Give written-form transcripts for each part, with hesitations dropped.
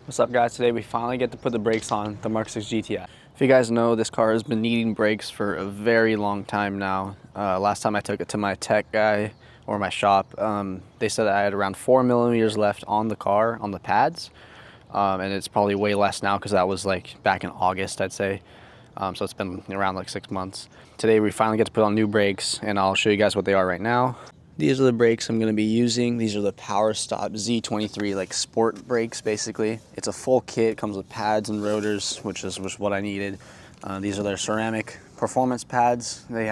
What's up, guys? Today we finally get to put the brakes on the Mk6 GTi. If you guys know, this car has been needing brakes for a very long time now. Last time I took it to my tech guy or my shop, they said I had around 4 millimeters left on the car, on the pads. And it's probably way less now because that was like back in August, I'd say. So it's been around like 6 months. Today we finally get to put on new brakes, and I'll show you guys what they are right now. These are the brakes I'm going to be using. These are the Power Stop Z23 like sport brakes basically. It's a full kit, it comes with pads and rotors, which is what I needed. These are their ceramic performance pads. They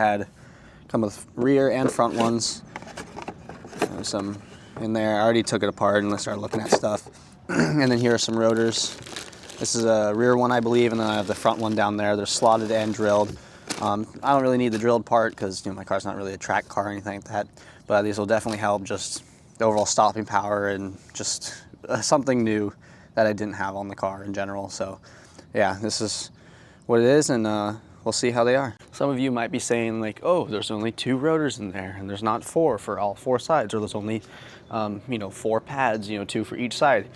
come with rear and front ones. There's some in there. I already took it apart and I started looking at stuff. And then here are some rotors. This is a rear one, I believe, and then I have the front one down there. They're slotted and drilled. I don't really need the drilled part because my car's not really a track car or anything like that. But these will definitely help just the overall stopping power and just something new that I didn't have on the car in general. So yeah, this is what it is, and we'll see how they are. Some of you might be saying like, oh, there's only 2 rotors in there and there's not 4 for all 4 sides, or there's only 4 pads, 2 for each side.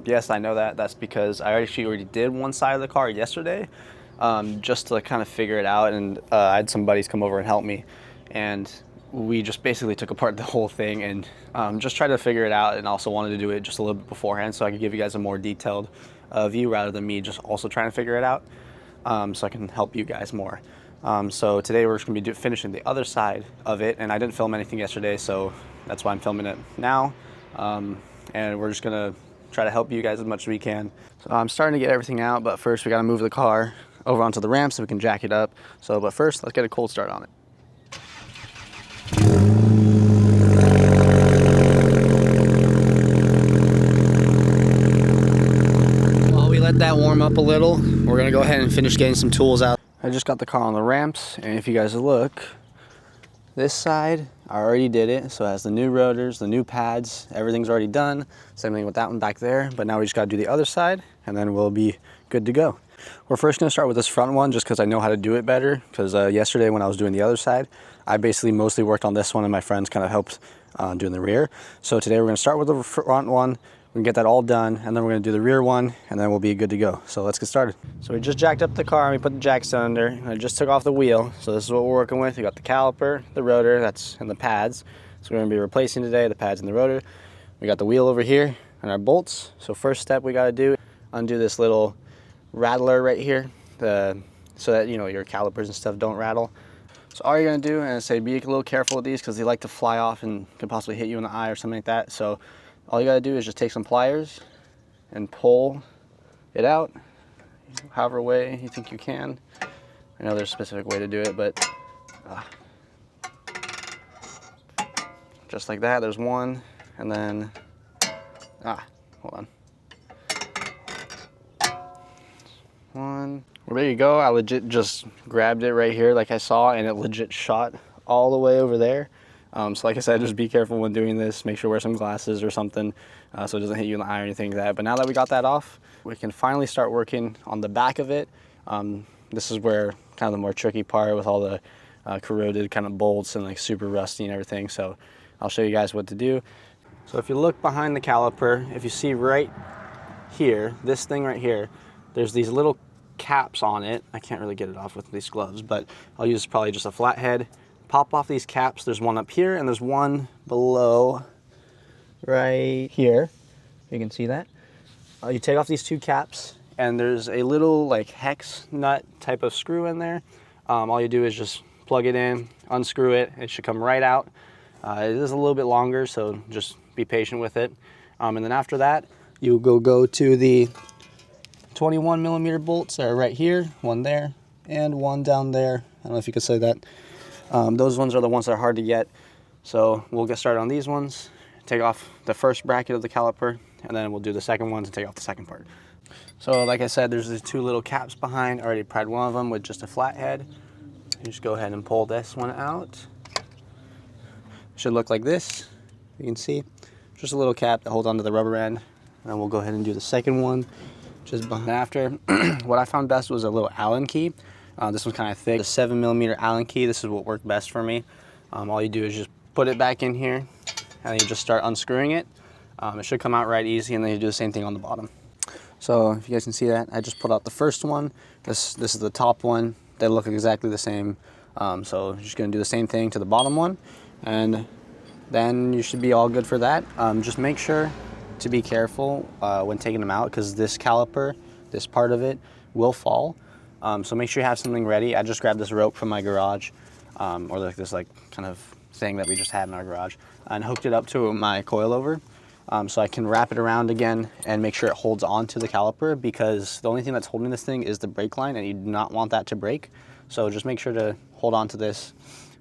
Yes, I know that. That's because I actually already did one side of the car yesterday, just to kind of figure it out, and I had some buddies come over and help me, and we just basically took apart the whole thing and just tried to figure it out, and also wanted to do it just a little bit beforehand so I could give you guys a more detailed view rather than me just also trying to figure it out, so I can help you guys more. So today we're just going to be finishing the other side of it, and I didn't film anything yesterday, so that's why I'm filming it now, and we're just going to try to help you guys as much as we can. So I'm starting to get everything out, but first we got to move the car over onto the ramp so we can jack it up. But first, let's get a cold start on it. While we let that warm up a little, we're gonna go ahead and finish getting some tools out. I just got the car on the ramps, and if you guys look, this side, I already did it, so it has the new rotors, the new pads, everything's already done. Same thing with that one back there, but now we just gotta do the other side, and then we'll be good to go. We're first gonna start with this front one, just because I know how to do it better, because yesterday when I was doing the other side, I basically mostly worked on this one, and my friends kind of helped doing the rear. So today we're gonna start with the front one, we can get that all done, and then we're gonna do the rear one, and then we'll be good to go. So let's get started. So we just jacked up the car, and we put the jack stand under, and I just took off the wheel. So this is what we're working with. We got the caliper, the rotor, and the pads. So we're gonna be replacing today the pads and the rotor. We got the wheel over here and our bolts. So first step we gotta do, undo this little rattler right here, so that your calipers and stuff don't rattle. So all you're gonna do, and I say be a little careful with these because they like to fly off and could possibly hit you in the eye or something like that. So all you gotta do is just take some pliers and pull it out however way you think you can. I know there's a specific way to do it, but just like that. There's one, and then hold on. One. Well, there you go. I legit just grabbed it right here like I saw, and it legit shot all the way over there. So like I said, just be careful when doing this. Make sure you wear some glasses or something so it doesn't hit you in the eye or anything like that. But now that we got that off, we can finally start working on the back of it. This is where kind of the more tricky part with all the corroded kind of bolts and like super rusty and everything. So I'll show you guys what to do. So if you look behind the caliper, if you see right here, this thing right here, there's these little caps on it. I can't really get it off with these gloves, but I'll use probably just a flathead. Pop off these caps. There's one up here and there's one below right here. You can see that. You take off these 2 caps, and there's a little like hex nut type of screw in there. All you do is just plug it in, unscrew it. It should come right out. It is a little bit longer, so just be patient with it. And then after that, you go to the 21 millimeter bolts that are right here, one there, and one down there. I don't know if you could say that. Those ones are the ones that are hard to get. So we'll get started on these ones, take off the first bracket of the caliper, and then we'll do the second ones and take off the second part. So like I said, there's these 2 little caps behind. I already pried one of them with just a flathead. You just go ahead and pull this one out. It should look like this. You can see, just a little cap that holds onto the rubber end. And we'll go ahead and do the second one just behind after. What I found best was a little Allen key. This one's kind of thick. The 7 millimeter Allen key, this is what worked best for me. All you do is just put it back in here, and then you just start unscrewing it. It should come out right easy, and then you do the same thing on the bottom. So if you guys can see that, I just pulled out the first one. This is the top one. They look exactly the same. So you're just gonna do the same thing to the bottom one, and then you should be all good for that. Just make sure to be careful when taking them out, because this caliper, this part of it, will fall. So make sure you have something ready. I just grabbed this rope from my garage, or like this kind of thing that we just had in our garage, and hooked it up to my coilover. So I can wrap it around again and make sure it holds on to the caliper, because the only thing that's holding this thing is the brake line, and you do not want that to break. So just make sure to hold on to this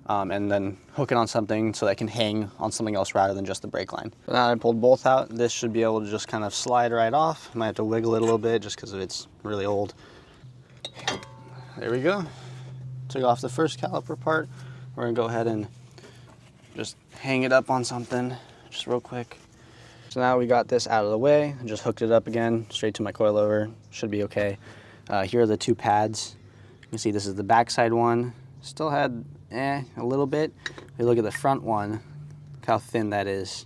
and then hook it on something so that it can hang on something else rather than just the brake line. So now I pulled both out. This should be able to just kind of slide right off. I might have to wiggle it a little bit just because it's really old. There we go. Took off the first caliper part. We're gonna go ahead and just hang it up on something just real quick. So now we got this out of the way. I just hooked it up again, straight to my coilover. Should be okay. Here are the two pads. You can see this is the backside one. Still had a little bit. If you look at the front one, look how thin that is.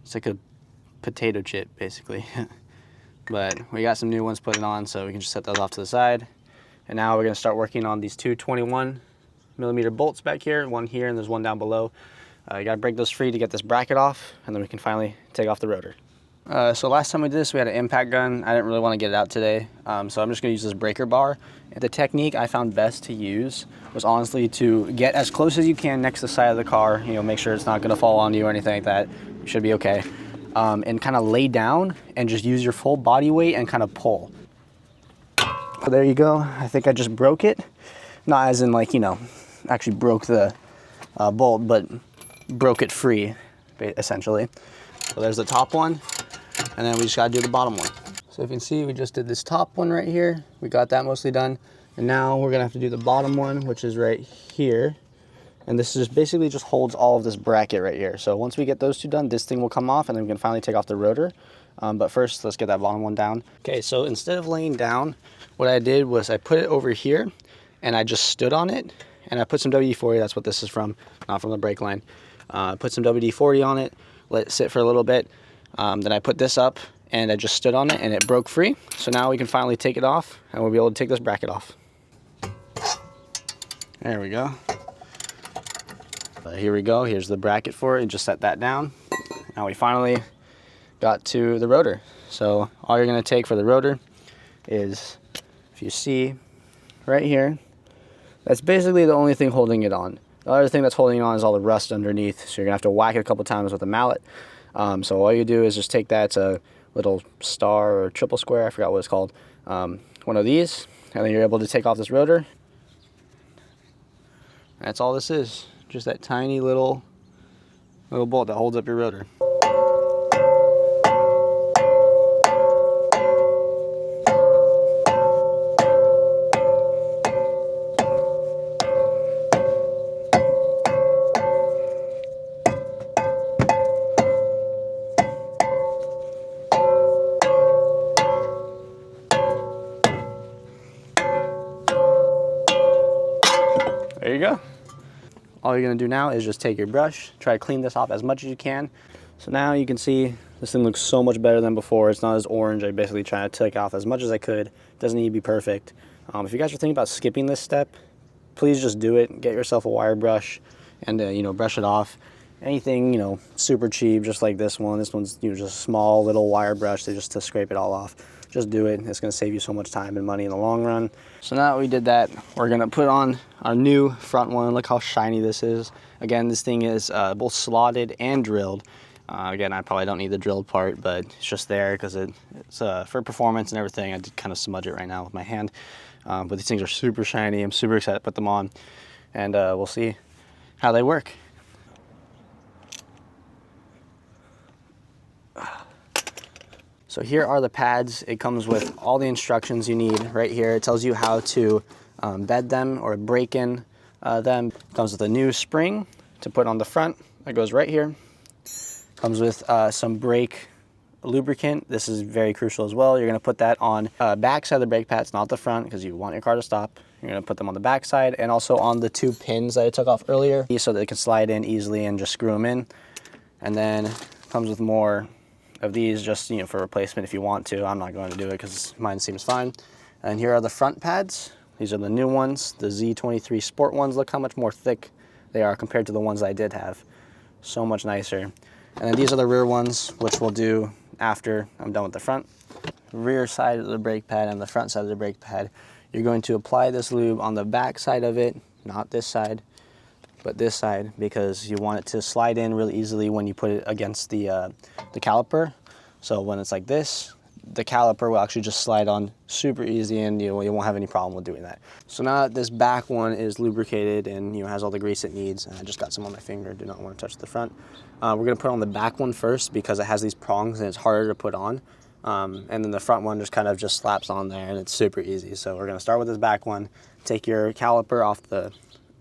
It's like a potato chip, basically. But we got some new ones put it on, so we can just set those off to the side. And now we're gonna start working on these two 21mm bolts back here, one here and there's one down below. You gotta break those free to get this bracket off, and then we can finally take off the rotor. So last time we did this, we had an impact gun. I didn't really want to get it out today, so I'm just gonna use this breaker bar. And the technique I found best to use was honestly to get as close as you can next to the side of the car, make sure it's not gonna fall on you or anything like that. You should be okay. And kind of lay down and just use your full body weight and kind of pull. So there you go. I think I just broke it. Not as in actually broke the bolt, but broke it free, essentially. So there's the top one, and then we just gotta do the bottom one. So if you can see, we just did this top one right here. We got that mostly done. And now we're gonna have to do the bottom one, which is right here. And this just basically just holds all of this bracket right here. So once we get those two done, this thing will come off, and then we can finally take off the rotor. But first, let's get that bottom one down. Okay, so instead of laying down, what I did was I put it over here, and I just stood on it, and I put some WD-40, that's what this is from, not from the brake line. Put some WD-40 on it, let it sit for a little bit. Then I put this up, and I just stood on it, and it broke free. So now we can finally take it off, and we'll be able to take this bracket off. There we go. Here we go, here's the bracket for it, just set that down. Now we finally got to the rotor. So all you're gonna take for the rotor is, if you see right here, that's basically the only thing holding it on. The other thing that's holding it on is all the rust underneath, so you're gonna have to whack it a couple times with a mallet. So all you do is just take that, it's a little star or triple square, I forgot what it's called, one of these, and then you're able to take off this rotor. That's all this is, just that tiny little bolt that holds up your rotor. There you go. All you're gonna do now is just take your brush, try to clean this off as much as you can. So now you can see this thing looks so much better than before. It's not as orange. I basically tried to take off as much as I could. It doesn't need to be perfect. If you guys are thinking about skipping this step, please just do it. Get yourself a wire brush and brush it off. Anything super cheap, just like this one. This one's just a small little wire brush just to scrape it all off. Just do it. It's going to save you so much time and money in the long run. So now that we did that, we're going to put on our new front one. Look how shiny this is. Again, this thing is both slotted and drilled. Again, I probably don't need the drilled part, but it's just there because it's for performance and everything. I did kind of smudge it right now with my hand. But these things are super shiny. I'm super excited to put them on, and we'll see how they work. So here are the pads. It comes with all the instructions you need right here. It tells you how to bed them or break in them. It comes with a new spring to put on the front that goes right here. Comes with some brake lubricant. This is very crucial as well. You're gonna put that on back side of the brake pads, not the front, because you want your car to stop. You're gonna put them on the back side and also on the two pins that I took off earlier so that they can slide in easily and just screw them in. And then comes with more of these just, you know, for replacement if you want to. I'm not going to do it because mine seems fine. And here are the front pads. These are the new ones, the Z23 Sport ones. Look how much more thick they are compared to the ones I did have. So much nicer. And then these are the rear ones, which we'll do after I'm done with the front. Rear side of the brake pad and the front side of the brake pad. You're going to apply this lube on the back side of it, not this side, but this side, because you want it to slide in really easily when you put it against the caliper. So when it's like this, the caliper will actually just slide on super easy, and you won't have any problem with doing that. So now that this back one is lubricated and has all the grease it needs, and I just got some on my finger, do not want to touch the front. We're gonna put on the back one first because it has these prongs and it's harder to put on. And then the front one just kind of just slaps on there and it's super easy. So we're gonna start with this back one, take your caliper off the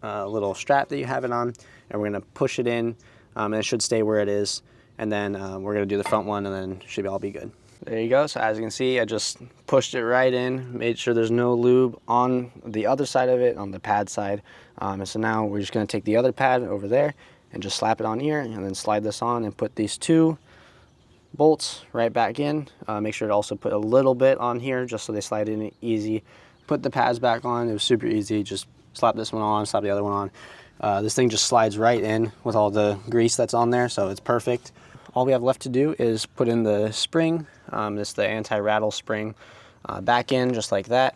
little strap that you have it on, and we're gonna push it in, and it should stay where it is. And then we're gonna do the front one, and then it should all be good. There you go. So as you can see, I just pushed it right in, made sure there's no lube on the other side of it, on the pad side. And so now we're just gonna take the other pad over there and just slap it on here, and then slide this on and put these 2 bolts right back in. Make sure to also put a little bit on here just so they slide in easy. Put the pads back on. It was super easy. Just slap this one on, slap the other one on. This thing just slides right in with all the grease that's on there, so it's perfect. All we have left to do is put in the spring. This is the anti-rattle spring, back in just like that.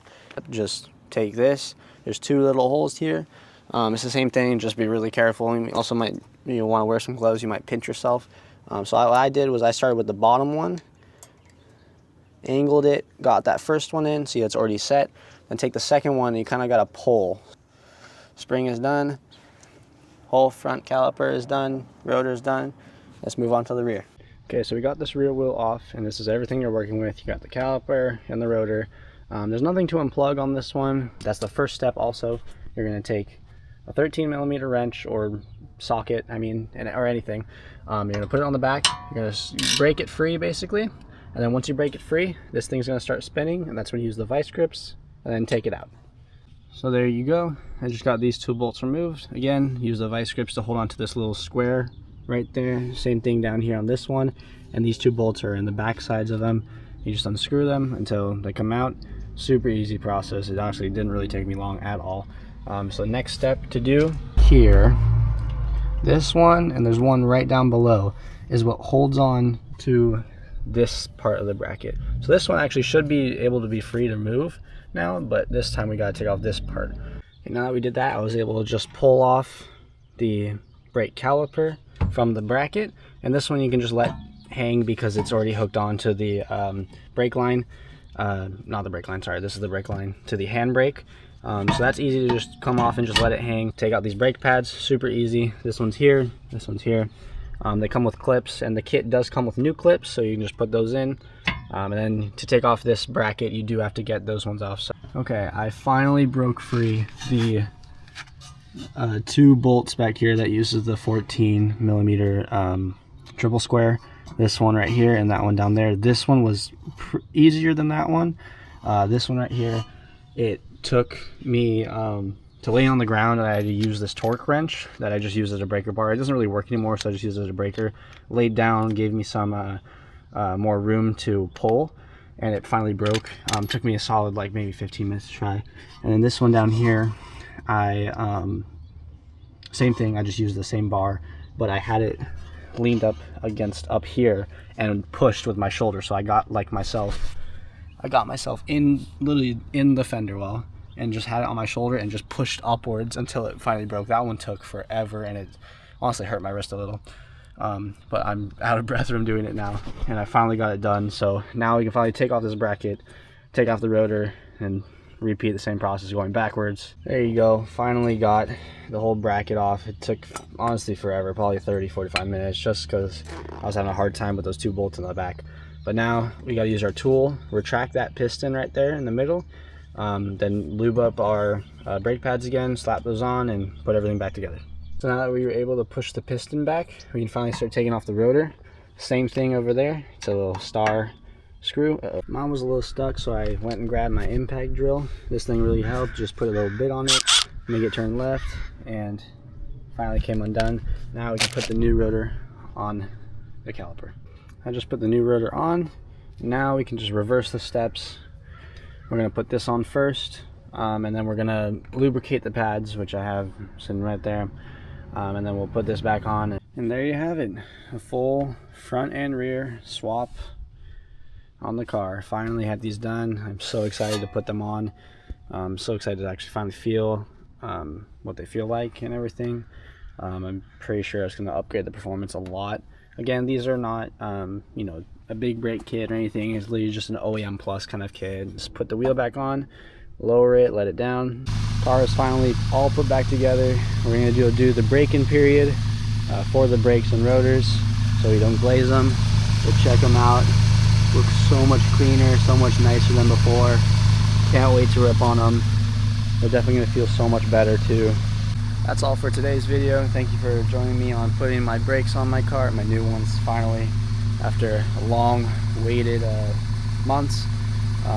Just take this. There's 2 little holes here. It's the same thing, just be really careful. You also might want to wear some gloves, you might pinch yourself. So what I did was I started with the bottom one, angled it, got that first one in, see it's already set. Then take the second one and you kind of got to pull. Spring is done, whole front caliper is done, rotor is done. Let's move on to the rear. Okay, so we got this rear wheel off, and this is everything you're working with. You got the caliper and the rotor. There's nothing to unplug on this one. That's the first step. Also, you're going to take a 13mm wrench or socket, or anything. You're going to put it on the back. You're going to break it free, basically. And then once you break it free, this thing's going to start spinning, and that's when you use the vice grips, and then take it out. So there you go. I just got these 2 bolts removed. Again, use the vice grips to hold on to this little square right there. Same thing down here on this one, and these 2 bolts are in the back sides of them. You just unscrew them until they come out. Super easy process. It actually didn't really take me long at all. So next step to do here, this one, and there's one right down below, is what holds on to this part of the bracket. So this one actually should be able to be free to move now, but this time we got to take off this part. And now that we did that, I was able to just pull off the brake caliper from the bracket, and this one you can just let hang because it's already hooked onto the brake line. Not the brake line, sorry, this is the brake line to the handbrake. So that's easy to just come off and just let it hang. Take out these brake pads, super easy. This one's here, this one's here. They come with clips, and the kit does come with new clips, so you can just put those in. And then to take off this bracket, you do have to get those ones off. So, okay, I finally broke free the 2 bolts back here that uses the 14mm triple square. This one right here and that one down there. This one was easier than that one. This one right here, it took me to lay on the ground, and I had to use this torque wrench that I just use as a breaker bar. It doesn't really work anymore, so I just use it as a breaker. Laid down, gave me some more room to pull, and it finally broke. Took me a solid maybe 15 minutes to try. And then this one down here, same thing, I just used the same bar, but I had it leaned up against up here and pushed with my shoulder, so I got myself in, literally in the fender well, and just had it on my shoulder and just pushed upwards until it finally broke. That one took forever, and it honestly hurt my wrist a little, but I'm out of breath from doing it now, and I finally got it done. So now we can finally take off this bracket, take off the rotor, and repeat the same process going backwards. There you go, finally got the whole bracket off. It took honestly forever, probably 30-45 minutes, just because I was having a hard time with those 2 bolts in the back. But now we got to use our tool, retract that piston right there in the middle, then lube up our brake pads again, slap those on, and put everything back together. So now that we were able to push the piston back, we can finally start taking off the rotor. Same thing over there, it's a little star screw. Mine was a little stuck, so I went and grabbed my impact drill. This thing really helped. Just put a little bit on it, make it turn left, and finally came undone. Now we can put the new rotor on the caliper. I just put the new rotor on. Now we can just reverse the steps. We're gonna put this on first, and then we're gonna lubricate the pads, which I have sitting right there, and then we'll put this back on. And there you have it, a full front and rear swap on the car. Finally had these done. I'm so excited to put them on. I'm so excited to actually finally feel what they feel like and everything. I'm pretty sure it's gonna upgrade the performance a lot. Again, these are not you know, a big brake kit or anything. It's literally just an OEM plus kind of kit. Just put the wheel back on, lower it, let it down. Car is finally all put back together. We're gonna do the break-in period for the brakes and rotors, so we don't glaze them. But check them out. Looks so much cleaner, so much nicer than before. Can't wait to rip on them. They're definitely gonna feel so much better too. That's all for today's video. Thank you for joining me on putting my brakes on my car, my new ones finally, after a long waited months.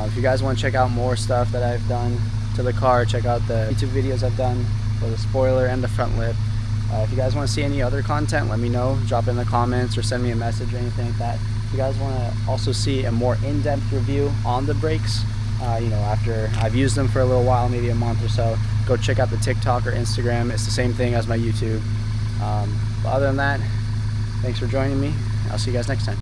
If you guys want to check out more stuff that I've done to the car, check out the YouTube videos I've done for the spoiler and the front lip. If you guys want to see any other content, let me know. Drop in the comments or send me a message or anything like that. If you guys want to also see a more in-depth review on the brakes, you know, after I've used them for a little while, maybe a month or so, go check out the TikTok or Instagram. It's the same thing as my YouTube. But other than that, thanks for joining me. I'll see you guys next time.